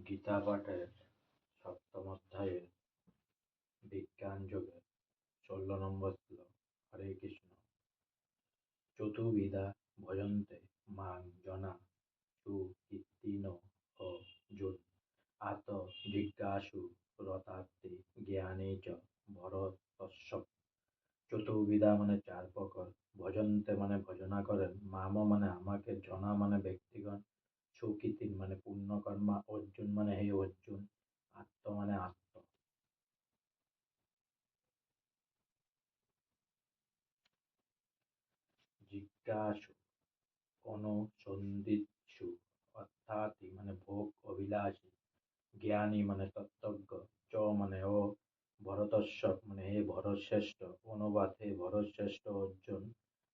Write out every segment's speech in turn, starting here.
গীতা পাঠের সপ্তম অধ্যায়ের বিজ্ঞান যোগের ১৬ নম্বর শ্লোক। হরে কৃষ্ণ। চতুর্বিধা ভজন্তে মাং জনা সুকীর্তিনো অর্জুন আত জিজ্ঞাসু রতার্থে জ্ঞানে চ ভরতস্য। চতুর্বিধা মানে চার প্রকার, ভজন্তে মানে ভজনা করেন, মাম মানে আমাকে, জনা মানে ব্যক্তিগণ, সুকীর্তিন মানে পুণ্যকর্মা, অর্জুন মানে হে অর্জুন, আত্ম মানে আত্ম। জিজ্ঞাসু অনুসন্ধিৎসু অর্থাৎ মানে ভোগ অভিলাষী, জ্ঞানী মানে তত্ত্বজ্ঞ, চ মানে ও, ভরতস্য মানে হে ভরতশ্রেষ্ঠ, অনুবাদ হে ভরতশ্রেষ্ঠ অর্জুন,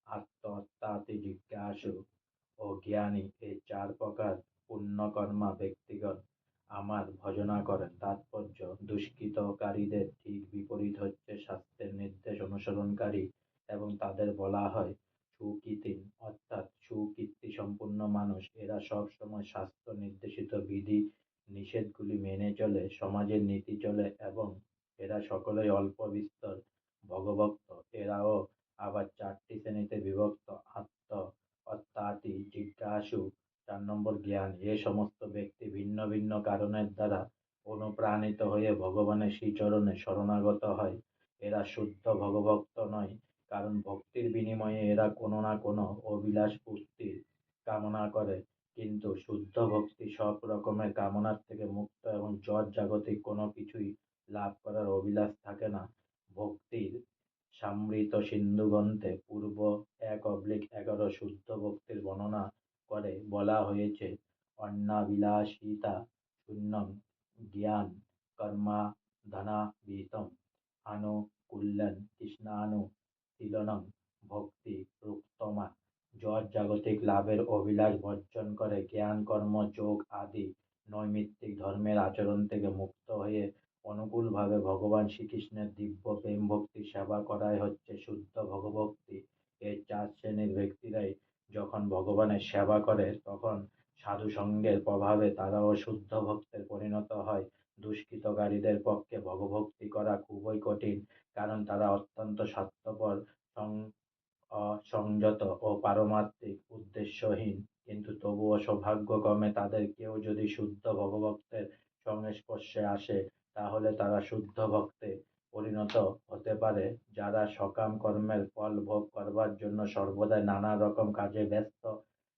আত্ম অর্থাৎ জিজ্ঞাসু ও জ্ঞানী এই চার প্রকার পুণ্যকর্মা ব্যক্তিগণ আমার ভজনা করেন। তাৎপর্য: দুষ্কৃতকারীদের ঠিক বিপরীত হচ্ছে শাস্ত্রের নির্দেশ অনুসরণকারী, এবং তাদের বলা হয় সুকীর্তিন অর্থাৎ সুকীর্তি সম্পন্ন মানুষ। এরা সব সময় শাস্ত্র নির্দেশিত বিধি নিষেধগুলি মেনে চলে, সমাজের নীতি চলে, এবং এরা সকলেই অল্প বিস্তর ভগভক্ত। এরাও আবার চারটি শ্রেণীতে বিভক্ত: আত্ম অর্থাৎ জিজ্ঞাসু, ৪ নম্বর জ্ঞান। এ সমস্ত ব্যক্তি ভিন্ন ভিন্ন কারণের দ্বারা অনুপ্রাণিত হয়ে ভগবানের শ্রীচরণে শরণাগত হয়। এরা শুদ্ধ ভগভক্ত নয়, কারণ ভক্তির বিনিময়ে এরা কোনো না কোনো অভিলাষ পূর্তির কামনা করে, কিন্তু শুদ্ধ ভক্তি সব রকমের কামনার থেকে মুক্ত এবং জড় জাগতিক কোনো কিছুই লাভ করার অভিলাষ থাকে না। ভক্তির সমৃত সিন্ধু গ্রন্থে পূর্ব ১-১১ শুদ্ধ ভক্তির বর্ণনা করে বলা হয়েছে: অন্নাবিলাসিতা শূন্যং জ্ঞান কর্মাধনাভিতম আনুকূল্যং কৃষ্ণানুশীলনং ভক্তি রুক্তমা। জড় জাগতিক লাভের অভিলাষ বর্জন করে জ্ঞান কর্ম যোগ আদি নৈমিত্তিক ধর্মের আচরণ থেকে মুক্ত হয়ে অনুকূলভাবে ভগবান শ্রীকৃষ্ণের দিব্য প্রেম ভক্তি সেবা করাই হচ্ছে শুদ্ধ ভগভক্তি। এই চার শ্রেণীর ব্যক্তিরাই যখন ভগবানের সেবা করে, তখন সাধু সঙ্গের প্রভাবে তারাও শুদ্ধ ভক্তে পরিণত হয়। দুষ্কৃতকারীদের পক্ষে ভগভক্তি করা খুবই কঠিন, কারণ তারা অত্যন্ত স্বার্থপর, অসংযত ও পারমার্থিক উদ্দেশ্যহীন। কিন্তু তবুও সৌভাগ্যক্রমে তাদের কেউ যদি শুদ্ধ ভগভক্তের সংস্পর্শে আসে, তাহলে তারা শুদ্ধ ভক্তে পরিণত হতে পারে। যারা সকাম কর্মের ফল ভোগ করবার জন্য সর্বদাই নানা রকম কাজে ব্যস্ত,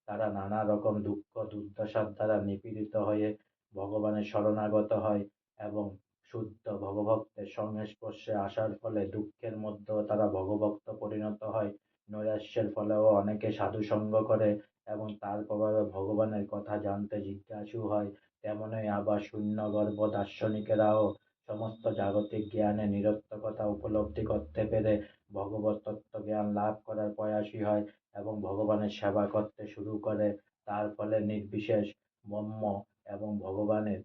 তারা নানা রকম দুঃখ দুর্দশার দ্বারা নিপীড়িত হয়ে ভগবানের শরণাগত হয়, এবং শুদ্ধ ভগভক্তের সংস্পর্শে আসার ফলে দুঃখের মধ্যেও তারা ভগভক্ত পরিণত হয়। নৈরাশ্যের ফলেও অনেকে সাধুসঙ্গ করে এবং তার প্রভাবে ভগবানের কথা জানতে জিজ্ঞাসু হয়। তেমনই আবার শূন্যগর্ভ দার্শনিকেরাও সমস্ত জাগতিক জ্ঞানে নিরর্থকতা উপলব্ধি করতে পেরে ভগবত তত্ত্ব জ্ঞান লাভ করার প্রয়াসী হয় এবং ভগবানের সেবা করতে শুরু করে। তার ফলে নির্বিশেষ ব্রহ্ম এবং ভগবানের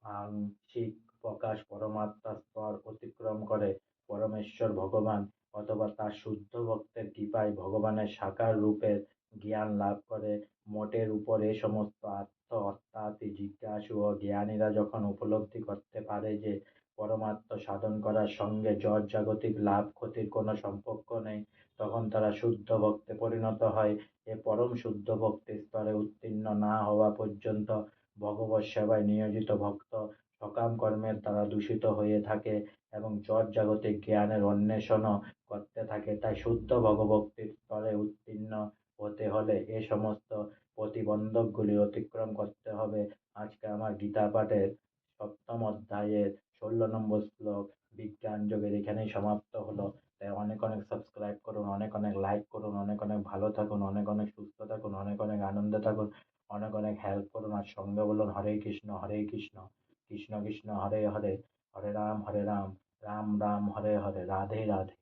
আংশিক প্রকাশ পরমাত্মার স্তর অতিক্রম করে পরমেশ্বর ভগবান অথবা তার শুদ্ধ ভক্তের কৃপায় ভগবানের সাকার রূপের জ্ঞান লাভ করে। মোটের উপর এ সমস্ত আত্ম অর্থাৎ জিজ্ঞাসু ও জ্ঞানীরা যখন উপলব্ধি করতে পারে যে পরমাত্ম সাধন করার সঙ্গে জড় জাগতিক লাভ ক্ষতির কোনো সম্পর্ক নেই, তখন তারা শুদ্ধ ভক্তে পরিণত হয়। এ পরম শুদ্ধ ভক্তির স্তরে উত্তীর্ণ না হওয়া পর্যন্ত ভগবৎ সেবায় নিয়োজিত ভক্ত সকাম কর্মের দ্বারা দূষিত হয়ে থাকে এবং জড় জাগতিক জ্ঞানের অন্বেষণও করতে থাকে। তাই শুদ্ধ ভগভক্তির স্তরে উত্তীর্ণ হতে হলে এ সমস্ত প্রতিবন্ধকগুলি অতিক্রম করতে হবে। আজকে আমার গীতা পাঠের সপ্তম অধ্যায়ের ১৬ নম্বর শ্লোক বিজ্ঞান যোগের এখানেই সমাপ্ত হলো। তাই অনেক অনেক সাবস্ক্রাইব করুন, অনেক অনেক লাইক করুন, অনেক অনেক ভালো থাকুন, অনেক অনেক সুস্থ থাকুন, অনেক অনেক আনন্দে থাকুন, অনেক অনেক হেল্প করুন। আর সঙ্গে বলুন হরে কৃষ্ণ হরে কৃষ্ণ, কৃষ্ণ কৃষ্ণ হরে হরে, হরে রাম রাম রাম হরে হরে, রাধে রাধে।